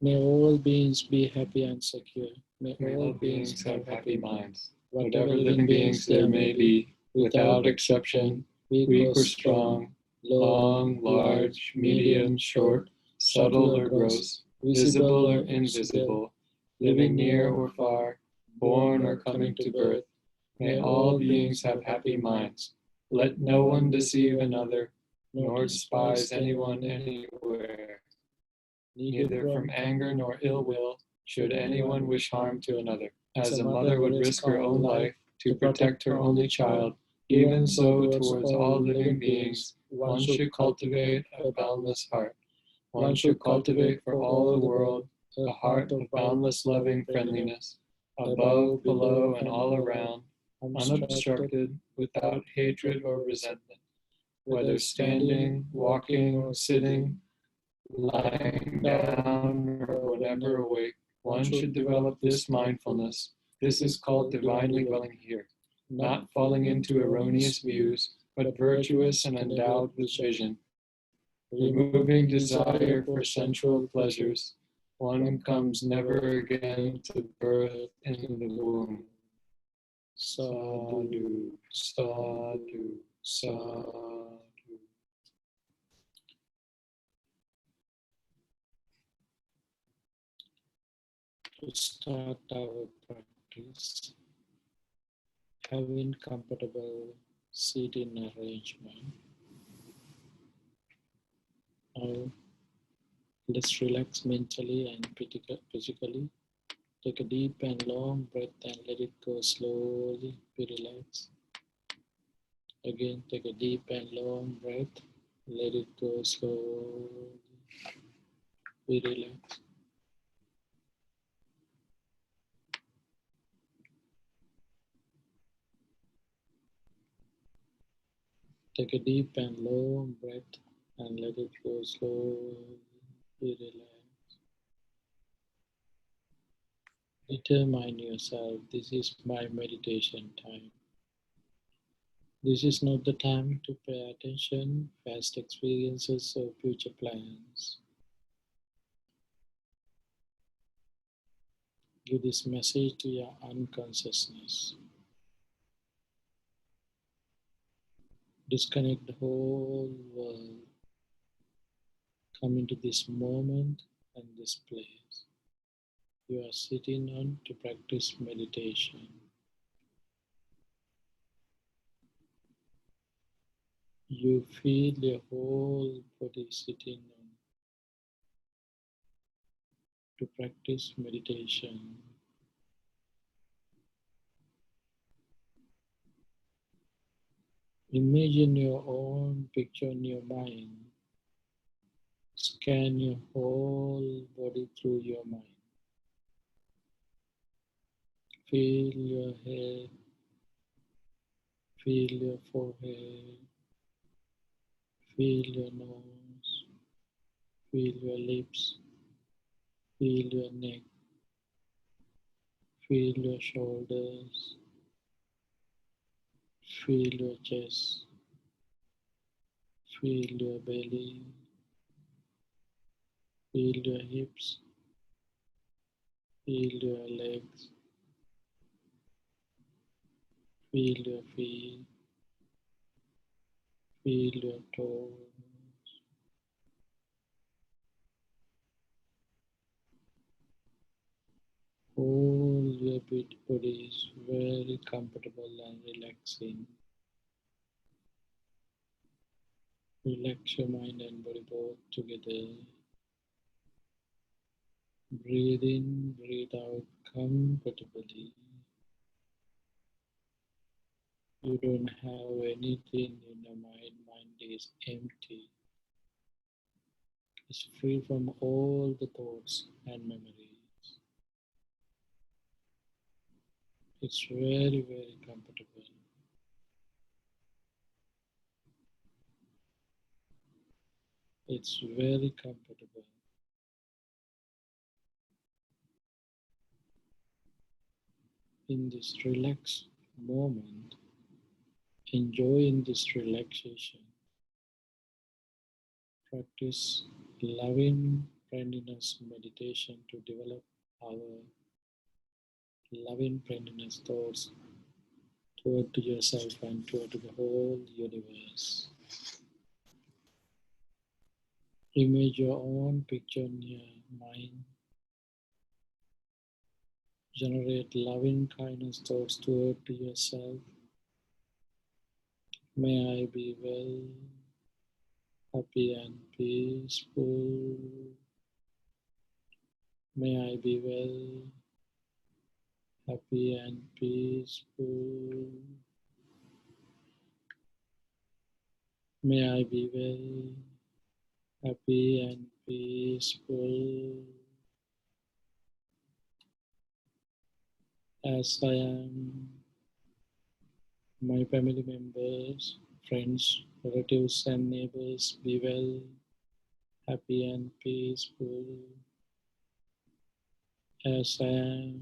May all beings be happy and secure. May all beings have happy minds. Whatever living beings there may be, without exception, weak or strong, long, large, medium, short, subtle or gross, visible or invisible, living near or far, born or coming to birth, may all beings have happy minds. Let no one deceive another, nor despise anyone anywhere. Neither from anger nor ill will should anyone wish harm to another. As a mother would risk her own life to protect her only child, even so towards all living beings, one should cultivate a boundless heart. One should cultivate for all the world a heart of boundless loving friendliness, above, below, and all around, unobstructed, without hatred or resentment. Whether standing, walking, or sitting, lying down, or whenever awake, one should develop this mindfulness. This is called divinely dwelling here, not falling into erroneous views, but virtuous and endowed with vision. Removing desire for sensual pleasures, one comes never again to birth in the womb. Sadhu, sadhu, sadhu. To start our practice, having comfortable seating arrangement. Now, let's relax mentally and physically. Take a deep and long breath and let it go slowly. Be relaxed. Again, take a deep and long breath. Let it go slowly. Be relaxed. Take a deep and long breath and let it go slowly. Be relaxed. Determine yourself, this is my meditation time. This is not the time to pay attention, past experiences, or future plans. Give this message to your unconsciousness. Disconnect the whole world. Come into this moment and this place. You are sitting on to practice meditation. You feel your whole body sitting on to practice meditation. Imagine your own picture in your mind. Scan your whole body through your mind. Feel your head, feel your forehead, feel your nose, feel your lips, feel your neck, feel your shoulders, feel your chest, feel your belly, feel your hips, feel your legs, feel your feet, feel your toes. Whole your body is very comfortable and relaxing. Relax your mind and body both together. Breathe in, breathe out comfortably. You don't have anything in your mind. Mind is empty. It's free from all the thoughts and memories. It's very, very comfortable. It's very comfortable. In this relaxed moment, enjoying this relaxation, practice loving friendliness meditation to develop our loving friendliness thoughts toward yourself and toward the whole universe. Image your own picture in your mind. Generate loving kindness thoughts toward yourself. May I be well, happy and peaceful. May I be well, happy and peaceful. May I be well, happy and peaceful. As I am, my family members, friends, relatives and neighbors be well, happy and peaceful. As I am,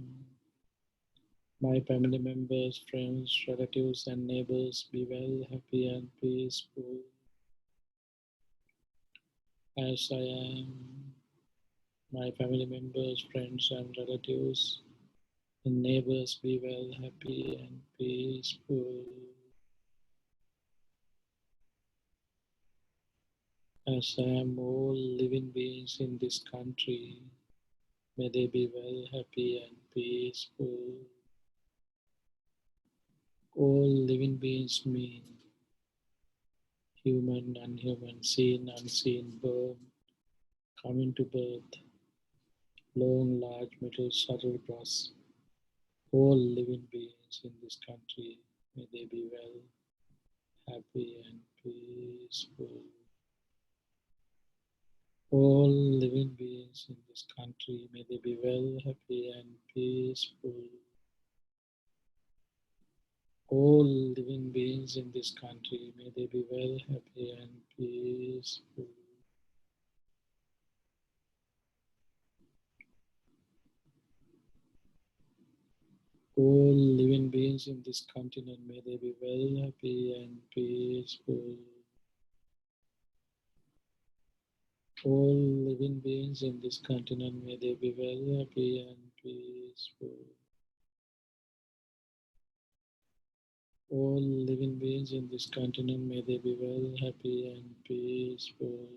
my family members, friends, relatives and neighbors be well, happy and peaceful. As I am, my family members, friends and relatives and neighbors be well, happy and peaceful. As I am, all living beings in this country, may they be well, happy and peaceful. All living beings mean human, unhuman, seen, unseen, born, coming to birth, long, large, middle, subtle, gross. All living beings in this country, may they be well, happy and peaceful. All living beings in this country, may they be well, happy and peaceful. All living beings in this country, may they be well, happy and peaceful. All living beings in this continent, may they be well, happy and peaceful. All living beings in this continent, may they be well, happy and peaceful. All living beings in this continent, may they be well, happy and peaceful.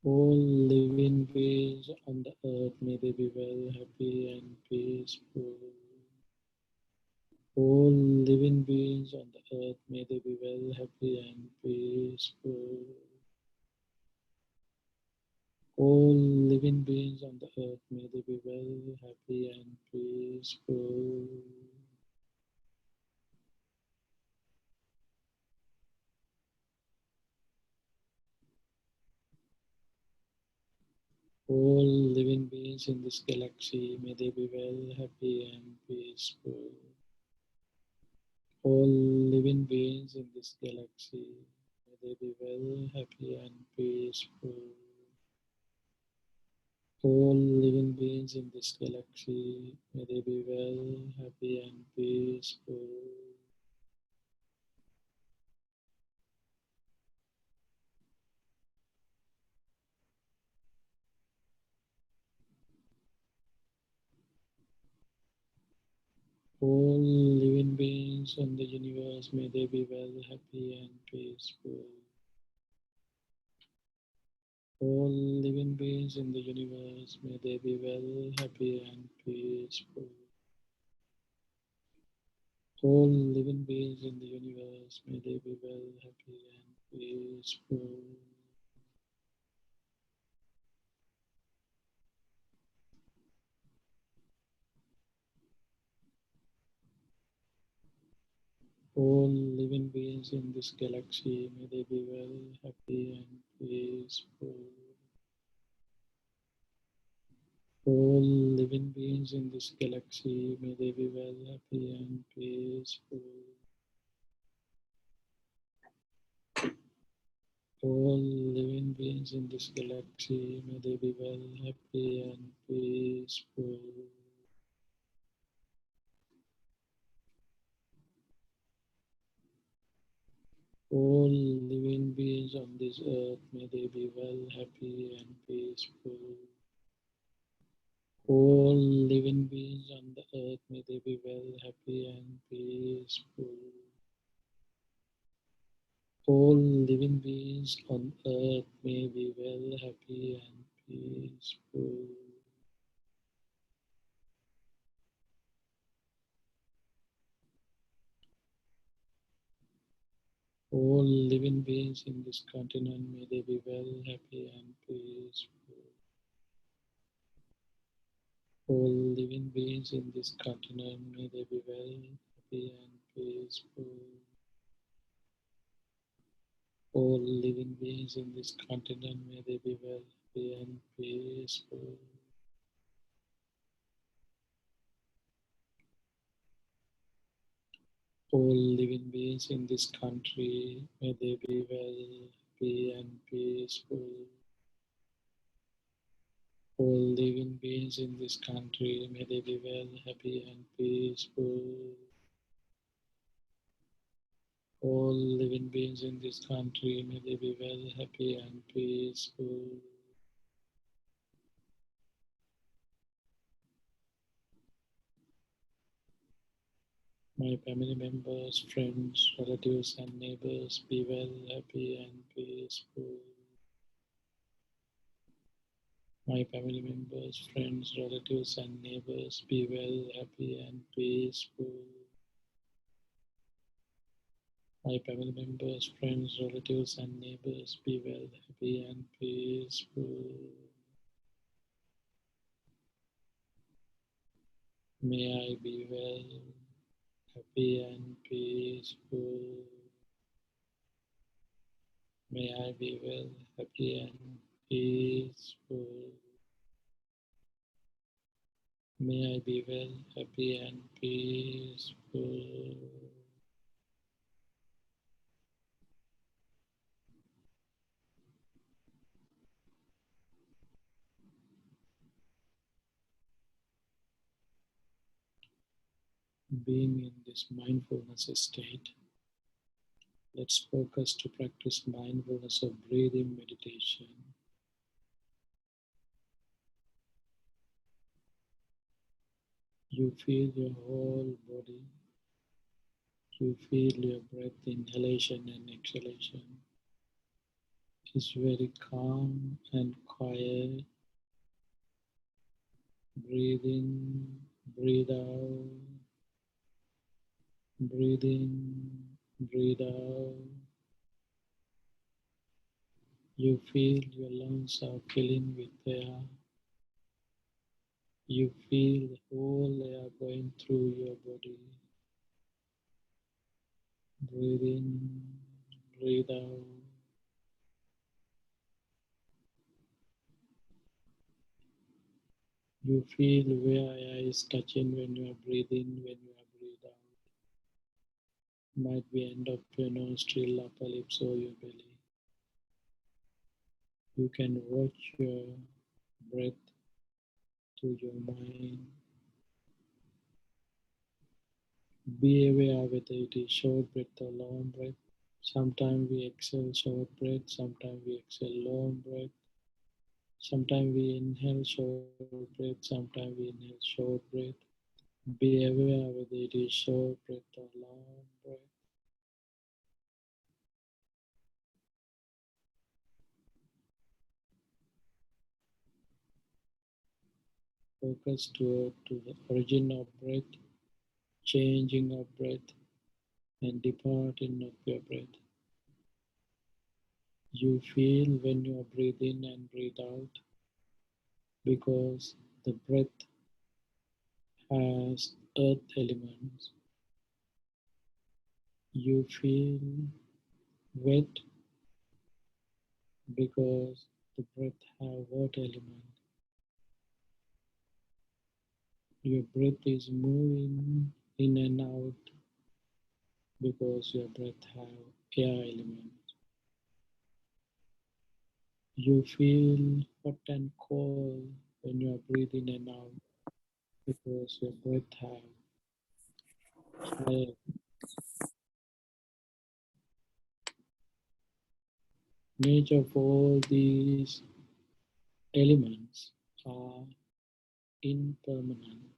All living beings on the earth, may they be well, happy and peaceful. All living beings on the earth, may they be well, happy and peaceful. All living beings on the earth, may they be well, happy and peaceful. All living beings in this galaxy, may they be well, happy and peaceful. All living beings in this galaxy, may they be well, happy and peaceful. All living beings in this galaxy, may they be well, happy and peaceful. All living beings in the universe, may they be well, happy and peaceful. All living beings in the universe, may they be well, happy and peaceful. All living beings in the universe, may they be well, happy and peaceful. All living beings in this galaxy, may they be well, happy and peaceful. All living beings in this galaxy, may they be well, happy and peaceful. All living beings in this galaxy, may they be well, happy and peaceful. All living beings on this earth, may they be well, happy, and peaceful. All living beings on the earth, may they be well, happy, and peaceful. All living beings on earth may be well, happy, and peaceful. All living beings in this continent, may they be well, happy, and peaceful. All living beings in this continent, may they be well, happy, and peaceful. All living beings in this continent, may they be well, happy, and peaceful. All living beings in this country, may they be well, happy, and peaceful. All living beings in this country, may they be well, happy, and peaceful. All living beings in this country, may they be well, happy, and peaceful. My family members, friends, relatives, and neighbors, be well, happy, and peaceful. My family members, friends, relatives, and neighbors, be well, happy, and peaceful. My family members, friends, relatives, and neighbors, be well, happy, and peaceful. May I be well, happy, and peaceful. May I be well, happy, and peaceful. May I be well, happy, and peaceful. Being in this mindfulness state, let's focus to practice mindfulness of breathing meditation. You feel your whole body. You feel your breath inhalation and exhalation. It's very calm and quiet. Breathe in, breathe out, breathe in, breathe out. You feel your lungs are filling with air. You feel the whole air going through your body. Breathe in, breathe out. You feel where air is touching when you are breathing, when you are breathe out. Might be end of your nostril, upper lips, or your belly. You can watch your breath to your mind. Be aware whether it is short breath or long breath. Sometimes we exhale short breath, sometimes we exhale long breath. Sometimes we inhale short breath, sometimes we inhale short breath. Be aware whether it is short breath or long breath. Focus to the origin of breath, changing of breath, and departing of your breath. You feel when you breathe in and breathe out because the breath has earth elements. You feel wet because the breath has water element. Your breath is moving in and out because your breath has air element. You feel hot and cold when you are breathing in and out because your breath has fire. nature of all these elements are impermanent,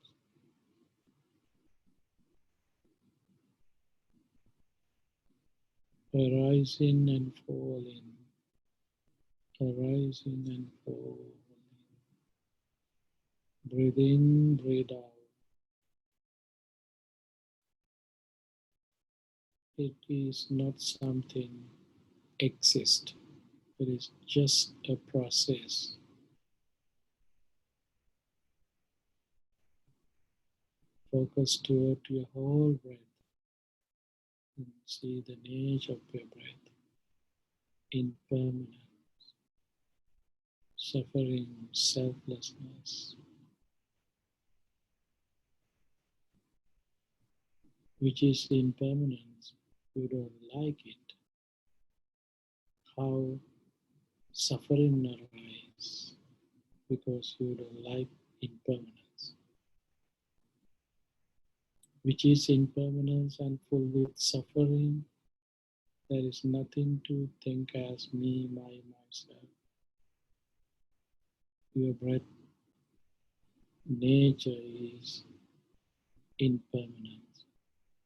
arising and falling, arising and falling. Breathe in, breathe out. It is not something exist. It is just a process. Focus toward your whole breath and see the nature of your breath. Impermanence, suffering, selflessness. Which is impermanence. You don't like it. How suffering arises because you don't like impermanence. Which is impermanence and full with suffering. There is nothing to think as me, myself. Your breath nature is impermanence,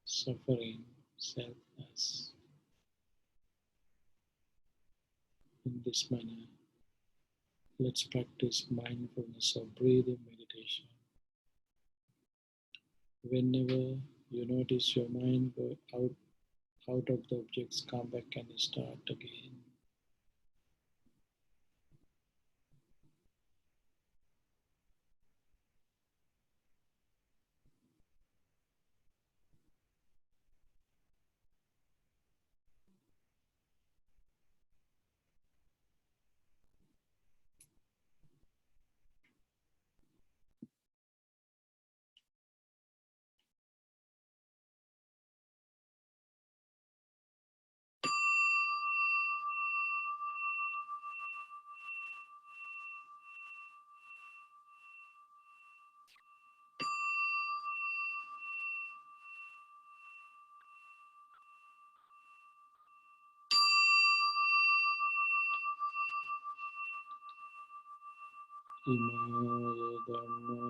suffering, selfless. In this manner, let's practice mindfulness of breathing meditation. Whenever you notice your mind go out of the objects, come back and start again. Imaya Dhamma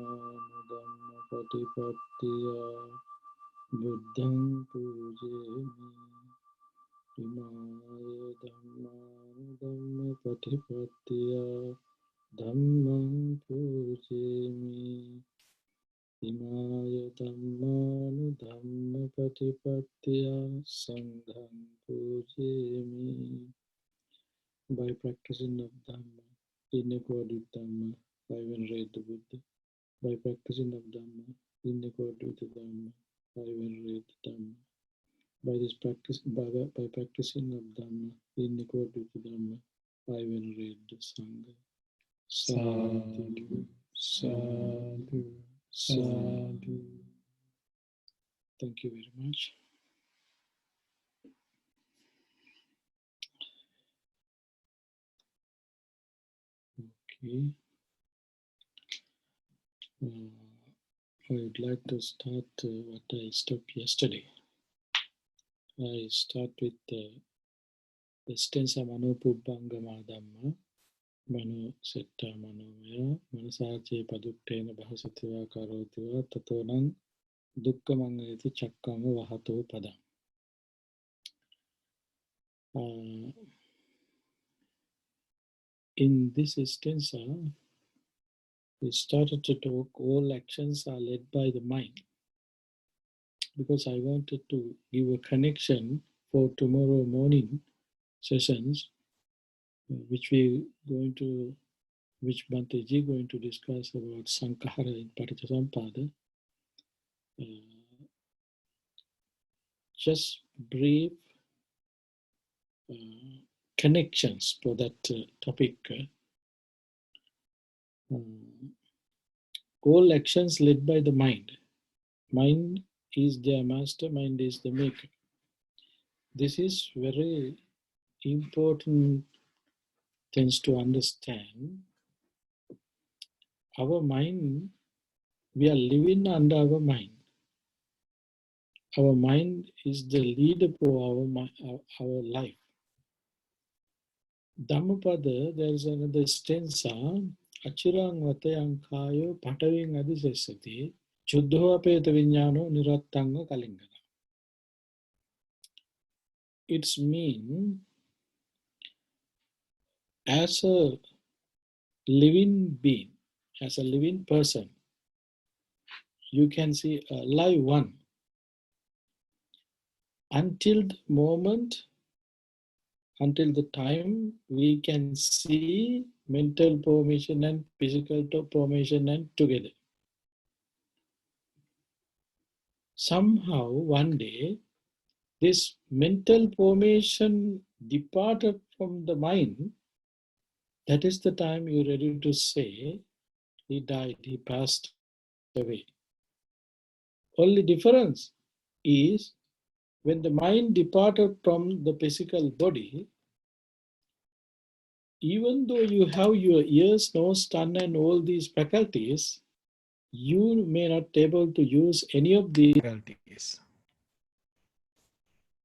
Patipattiya Buddhang Pujemi. Imaya Dhamma Patipattiya Dhammang Pujemi. Imaya Dhamma Patipattiya Sanghang Pujemi. By practicing of Dhamma, in accord with Dhamma, I venerate the Buddha. By practicing of Dhamma, in accord with the Dhamma, I venerate the Dhamma. By practicing of Dhamma, in accord with the Dhamma, I venerate the Sangha. Sadhu, sadhu, sadhu. Thank you very much. Okay. I would like to start what I stopped yesterday. I start with the stanza Mano Pubbangama Dhamma, Mano Setta Manomaya, Manasache Paduktena Bhasativa Karotiva, Tatonang Dukkamangati Chakkama Vahato Pada. In this stanza, we started to talk all actions are led by the mind, because I wanted to give a connection for tomorrow morning sessions, which Bhante G going to discuss about Sankhara in Paticcasamuppada. Just brief connections for that topic. All actions led by the mind. Mind is their master, mind is the maker. This is very important things to understand. Our mind, we are living under our mind. Our mind is the leader for our life. Dhammapada, there is another stanza. Achirang vatayang kayo pataving adisesati chuddho apeta vinyano nirattanga kalingana. It's mean as a living being, as a living person, you can see a live one until the moment, until the time we can see mental formation and physical formation and together. Somehow one day this mental formation departed from the mind. That is the time you're ready to say he died, he passed away. Only difference is when the mind departed from the physical body, even though you have your ears, nose, tongue, and all these faculties, you may not be able to use any of these faculties.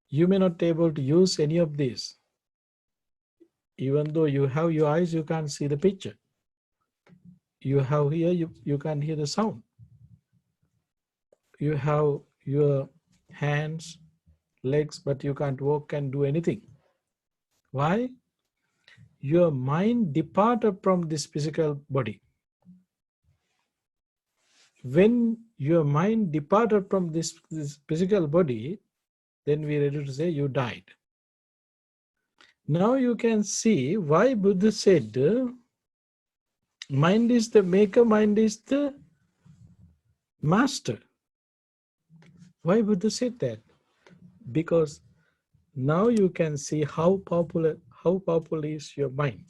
You may not be able to use any of these. Even though you have your eyes, you can't see the picture. You have here, you can't hear the sound. You have your hands, legs, but you can't walk and do anything. Why? Your mind departed from this physical body. When your mind departed from this physical body, then we are ready to say you died. Now you can see why Buddha said mind is the maker, mind is the master. Why Buddha said that? Because now you can see how powerful is your mind.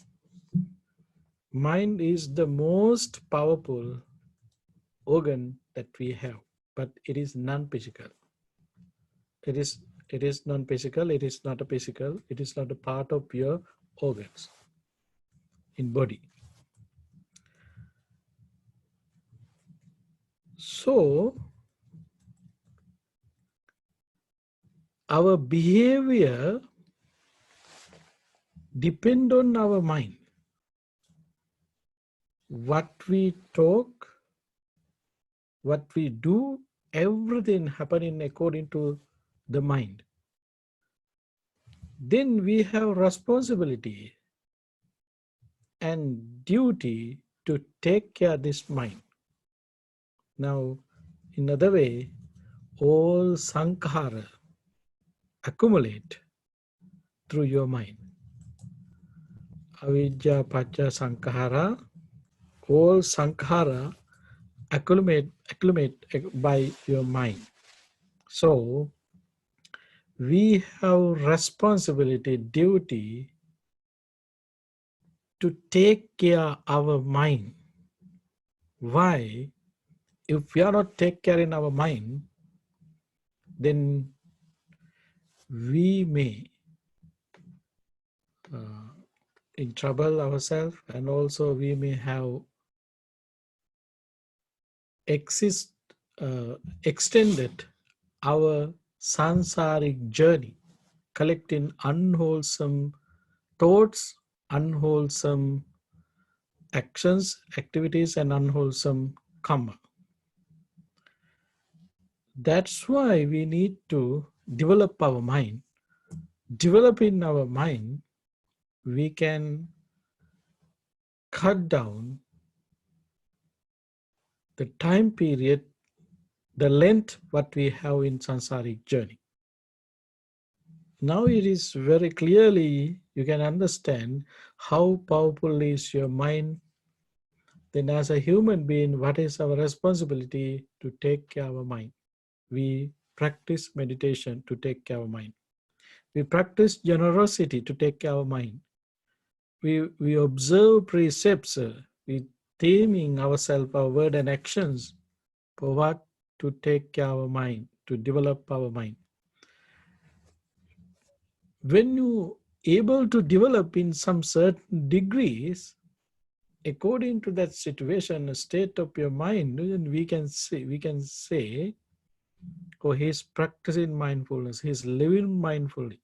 Mind is the most powerful organ that we have, but it is non-physical. It is non-physical, it is not a physical, it is not a part of your organs in body. So our behavior depend on our mind. What we talk, what we do, everything happening according to the mind. Then we have responsibility and duty to take care of this mind. Now, in another way, all sankhara accumulate through your mind. Avidya pacha sankhara, all sankhara accumulate by your mind. So we have responsibility, duty to take care of our mind. Why? If we are not take care in our mind, then we may in trouble ourselves, and also we may have extended our sansaric journey, collecting unwholesome thoughts, unwholesome actions, activities, and unwholesome karma. That's why we need to develop our mind. Developing our mind, we can cut down the time period, the length what we have in sansaric journey. Now it is very clearly, you can understand how powerful is your mind. Then as a human being, what is our responsibility to take care of our mind? We practice meditation to take care of our mind. We practice generosity to take care of our mind. We observe precepts, we taming ourselves, our word and actions for what? To take care of our mind, to develop our mind. When you able to develop in some certain degrees, according to that situation, the state of your mind, then we can say, oh, he's practicing mindfulness, he's living mindfully.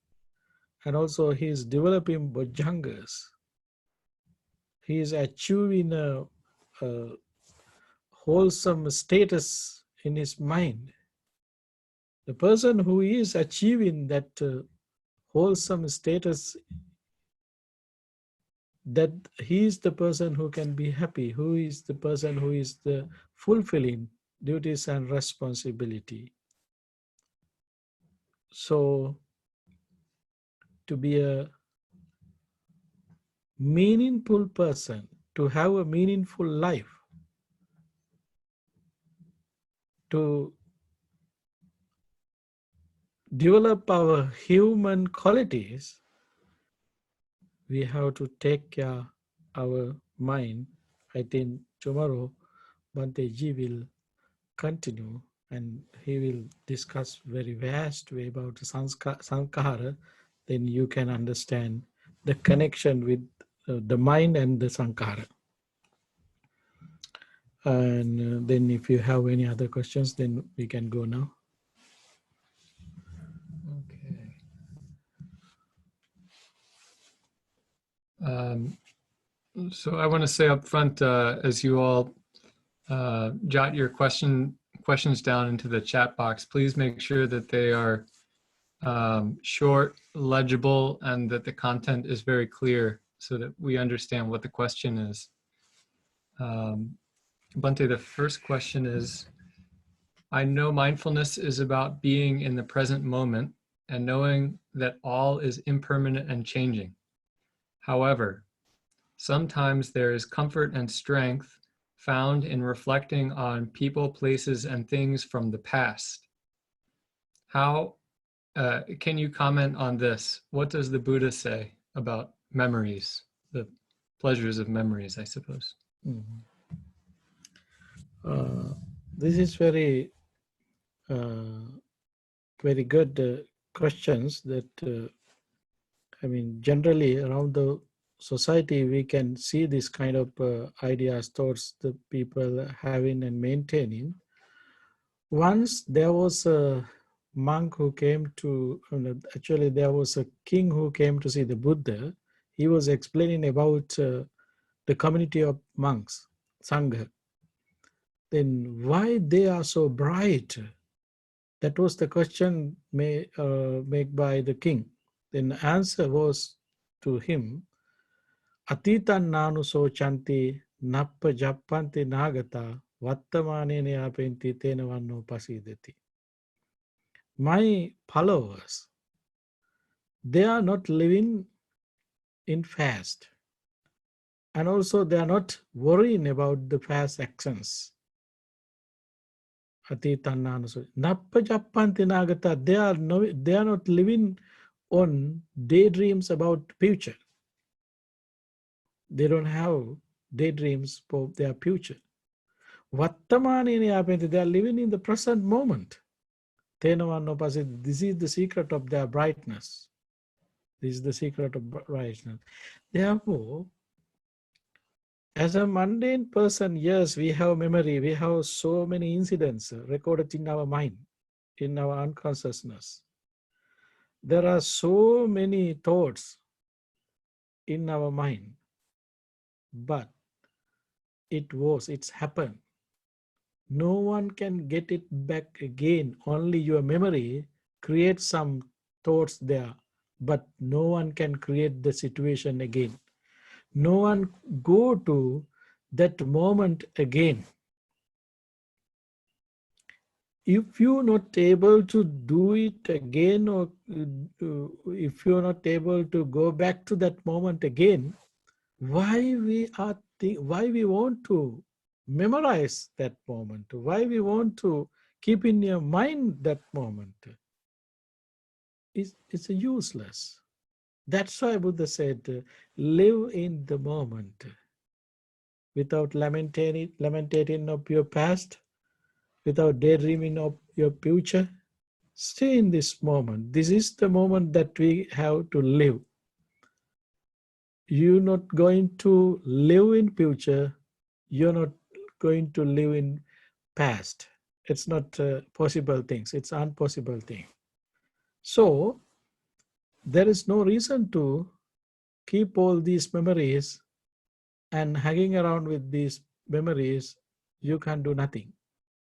and also he is developing bojjhangas. He is achieving a wholesome status in his mind. The person who is achieving that wholesome status, that he is the person who can be happy, who is the person who is the fulfilling duties and responsibility. So to be a meaningful person, to have a meaningful life, to develop our human qualities, we have to take care our mind. I think tomorrow Bhante G will continue and he will discuss very vast way about the sankhara. Then you can understand the connection with the mind and the sankhara. And then if you have any other questions, then we can go now. Okay. So I want to say up front, as you all jot your questions down into the chat box, please make sure that they are short, legible, and that the content is very clear so that we understand what the question is. Bhante, the first question is, I know mindfulness is about being in the present moment and knowing that all is impermanent and changing. However, sometimes there is comfort and strength found in reflecting on people, places, and things from the past. How can you comment on this? What does the Buddha say about memories, the pleasures of memories, I suppose? This is very very good questions that I mean, generally around the society, we can see this kind of ideas, thoughts the people having and maintaining. Once there was a monk who came to, actually there was a king who came to see the Buddha. He was explaining about the community of monks, Sangha. Then why they are so bright? That was the question made by the king. Then the answer was to him, Atitan nanu sochanti nappa jappanti nagata vattamanene apenti tenavanno pasidati. My followers, they are not living in fast. And also they are not worrying about the past actions. Atitan nanu so nappa jappanti nagata, they are not living on daydreams about future. They don't have daydreams for their future. Vattamanini, they are living in the present moment. This is the secret of their brightness. This is the secret of brightness. Therefore, as a mundane person, yes, we have memory. We have so many incidents recorded in our mind, in our unconsciousness. There are so many thoughts in our mind, but it's happened. No one can get it back again. Only your memory creates some thoughts there, but no one can create the situation again. No one go to that moment again. If you're not able to do it again, or if you're not able to go back to that moment again, why we want to memorize that moment? Why we want to keep in your mind that moment? It's useless. That's why Buddha said, live in the moment without lamenting of your past, without daydreaming of your future. Stay in this moment. This is the moment that we have to live. You're not going to live in future. You're not going to live in past. It's not possible things. It's impossible thing. So there is no reason to keep all these memories and hanging around with these memories. You can do nothing.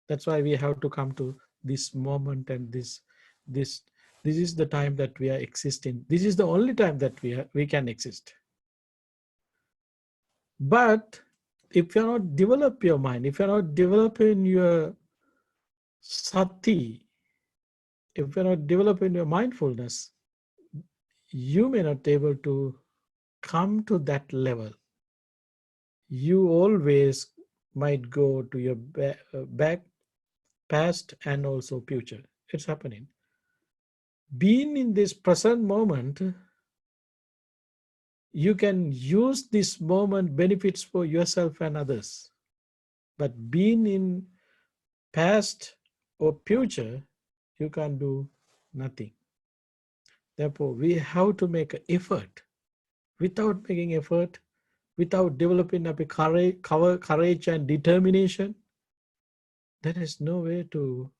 That's why we have to come to this moment, and this this is the time that we are existing. This is the only time that we can exist. But if you're not develop your mind, if you're not developing your sati, if you're not developing your mindfulness, you may not be able to come to that level. You always might go to your back, past, and also future. It's happening. Being in this present moment, you can use this moment benefits for yourself and others. But being in past or future, you can do nothing. Therefore, we have to make an effort. Without making effort, without developing a courage and determination, there is no way to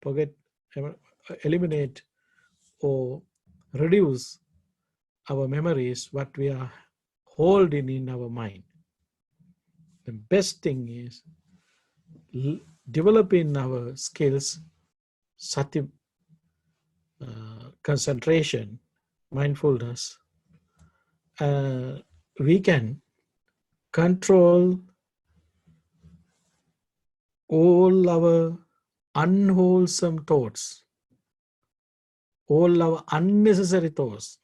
forget, eliminate, or reduce our memories, what we are holding in our mind. The best thing is developing our skills, sati, concentration, mindfulness. We can control all our unwholesome thoughts, all our unnecessary thoughts.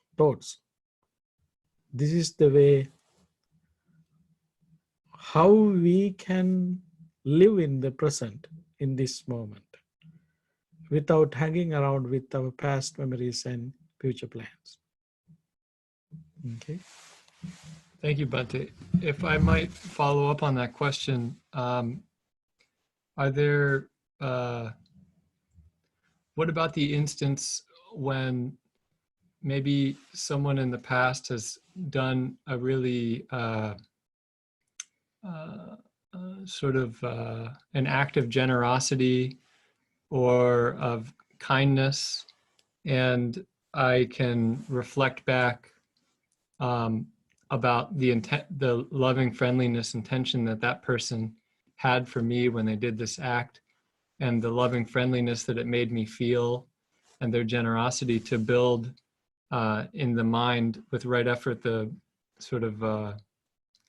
This is the way how we can live in the present, in this moment, without hanging around with our past memories and future plans. Okay. Thank you, Bhante. If I might follow up on that question, are there, what about the instance when maybe someone in the past has done a really sort of an act of generosity or of kindness, and I can reflect back about the loving friendliness intention that that person had for me when they did this act, and the loving friendliness that it made me feel, and their generosity to build in the mind with right effort the sort of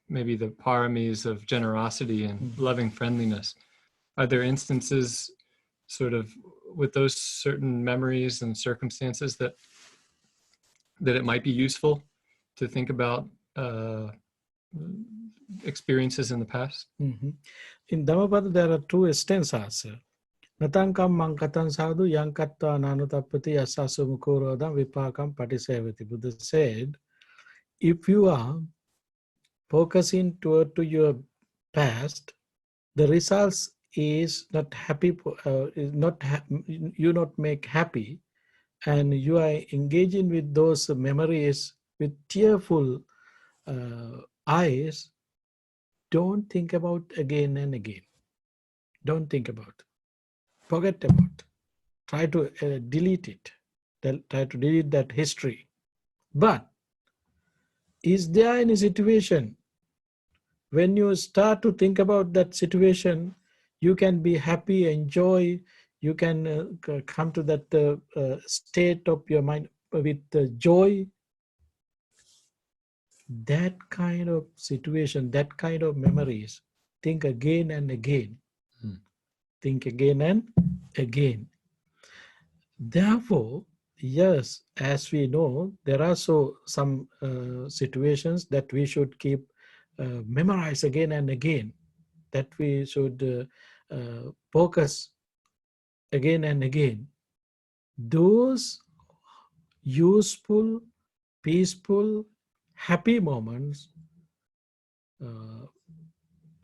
maybe the paramis of generosity and loving friendliness. Are there instances sort of with those certain memories and circumstances that it might be useful to think about experiences in the past? In Dhammapada, there are two stanzas. Natankam mankatan sadhu yankatta nanutapati asasu mukurodam vipakam patisevati. Buddha said, if you are focusing toward to your past, the results is not happy, you not make happy, and you are engaging with those memories with tearful eyes. Don't think about again and again. Don't think about. Forget about. Try to delete it. Try to delete that history. But is there any situation when you start to think about that situation, you can be happy, enjoy, you can come to that state of your mind with joy? That kind of situation, that kind of memories, think again and again. Think again and again. Therefore, yes, as we know, there are some situations that we should keep memorize again and again, that we should focus again and again. Those useful, peaceful, happy moments,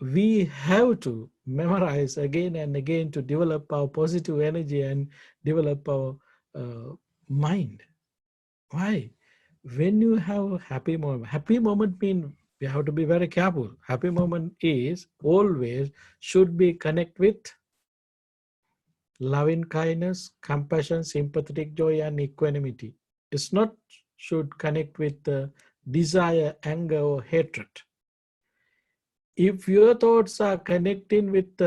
we have to memorize again and again to develop our positive energy and develop our mind. Why? When you have happy moment means we have to be very careful. Happy moment is always should be connect with loving kindness, compassion, sympathetic joy, and equanimity. It's not should connect with desire, anger, or hatred. If your thoughts are connecting with,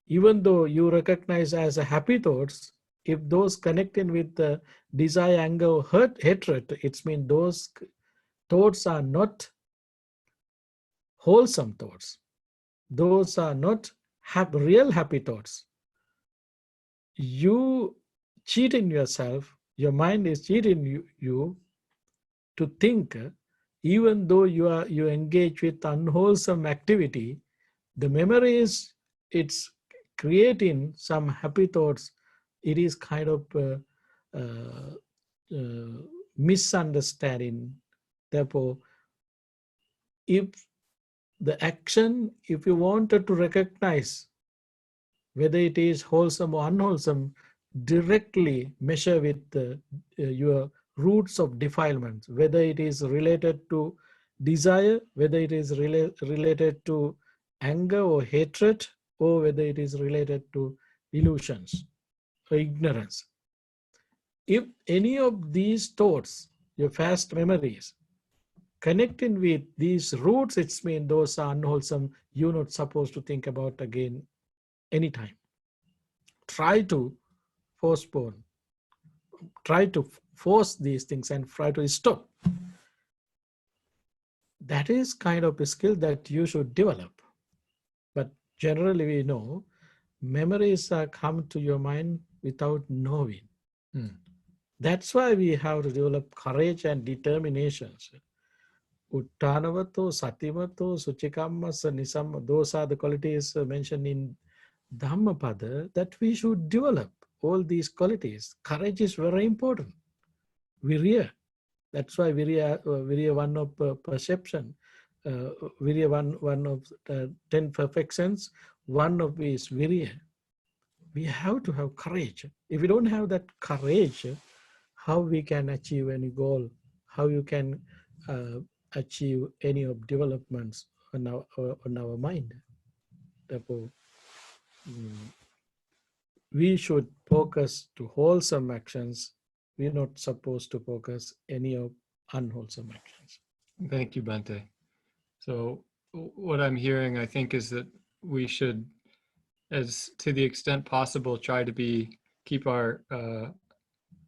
even though you recognize as a happy thoughts, if those connecting with desire, anger, or hatred, it means those thoughts are not wholesome thoughts. Those are not real happy thoughts. You cheating yourself, your mind is cheating you to think, even though you engage with unwholesome activity, the memory is, it's creating some happy thoughts. It is kind of uh, misunderstanding. Therefore, if the action, if you wanted to recognize whether it is wholesome or unwholesome, directly measure with your roots of defilement, whether it is related to desire, whether it is related to anger or hatred, or whether it is related to illusions or ignorance. If any of these thoughts, your fast memories, connecting with these roots, it's mean those are unwholesome, you're not supposed to think about again anytime. Try to postpone, try to force these things and try to stop. That is kind of a skill that you should develop. But generally we know memories come to your mind without knowing. That's why we have to develop courage and determination. Uttanavato, Sativato, Suchikammasa, Nisam, those are the qualities mentioned in Dhammapada that we should develop. All these qualities. Courage is very important. Virya. That's why virya one of perception. Virya one of 10 perfections. One of is virya. We have to have courage. If we don't have that courage, how we can achieve any goal? How you can achieve any of developments on our mind? Therefore, we should focus to wholesome actions. We're not supposed to focus any of unwholesome actions. Thank you, Bhante. So what I'm hearing, I think, is that we should, as to the extent possible, try to keep our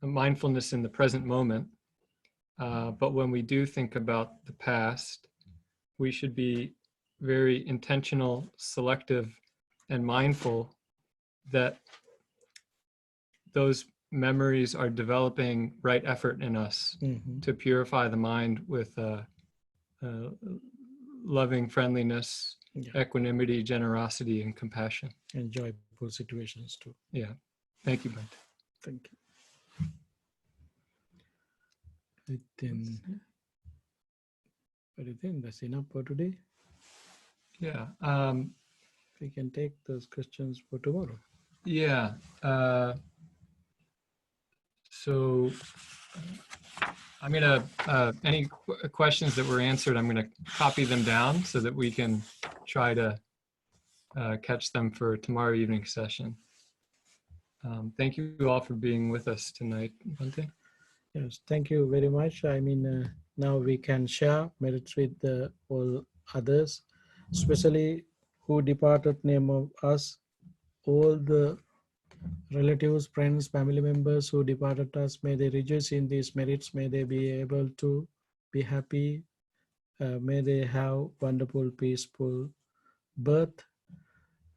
mindfulness in the present moment. But when we do think about the past, we should be very intentional, selective, and mindful that those memories are developing right effort in us to purify the mind with loving friendliness, equanimity, generosity, and compassion. And joyful situations too. Yeah. Thank you, Bhante. Thank you. I think that's enough for today. Yeah. We can take those questions for tomorrow. Yeah. So I'm going to, any questions that were answered, I'm going to copy them down so that we can try to catch them for tomorrow evening session. Thank you all for being with us tonight, Bhante. Yes, thank you very much. I mean, now we can share merits with all others, especially who departed name of us, all the relatives, friends, family members who departed us. May they rejoice in these merits. May they be able to be happy. May they have wonderful, peaceful birth.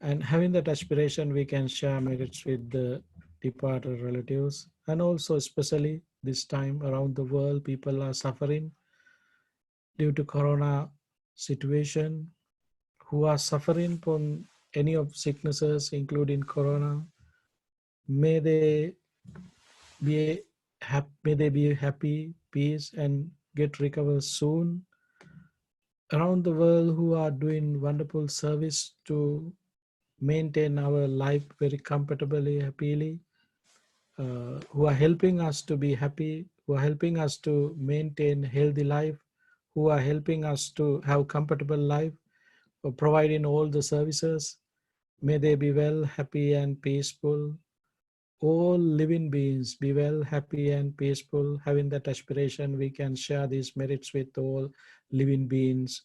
And having that aspiration, we can share merits with the departed relatives. And also, especially this time around the world, people are suffering due to corona situation, who are suffering from any of sicknesses, including corona. May they be happy, peace, and get recover soon. Around the world, who are doing wonderful service to maintain our life very comfortably, happily, who are helping us to be happy, who are helping us to maintain healthy life, who are helping us to have comfortable life, providing all the services. May they be well, happy, and peaceful. all living beings be well, happy, and peaceful. Having that aspiration, we can share these merits with all living beings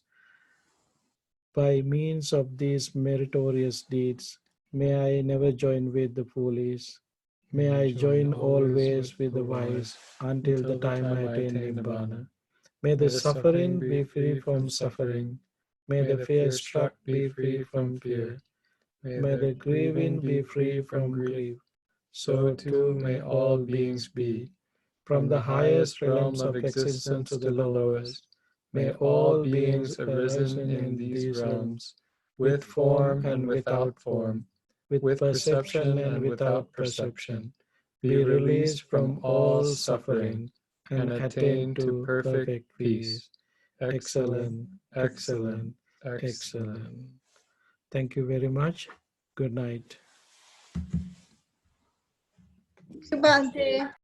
by means of these meritorious deeds. May I never join with the foolish. May I join always with the wise until the time I attain Nibbana. May the suffering be free from suffering. May the fear struck be free from fear. May the grieving be free from grief. So too may all beings be, from the highest realms of existence to the lowest. May all beings arisen in these realms, with form and without form, with perception and without perception, be released from all suffering and attain to perfect peace. Excellent, excellent, excellent. Thank you very much. Good night. Bhante.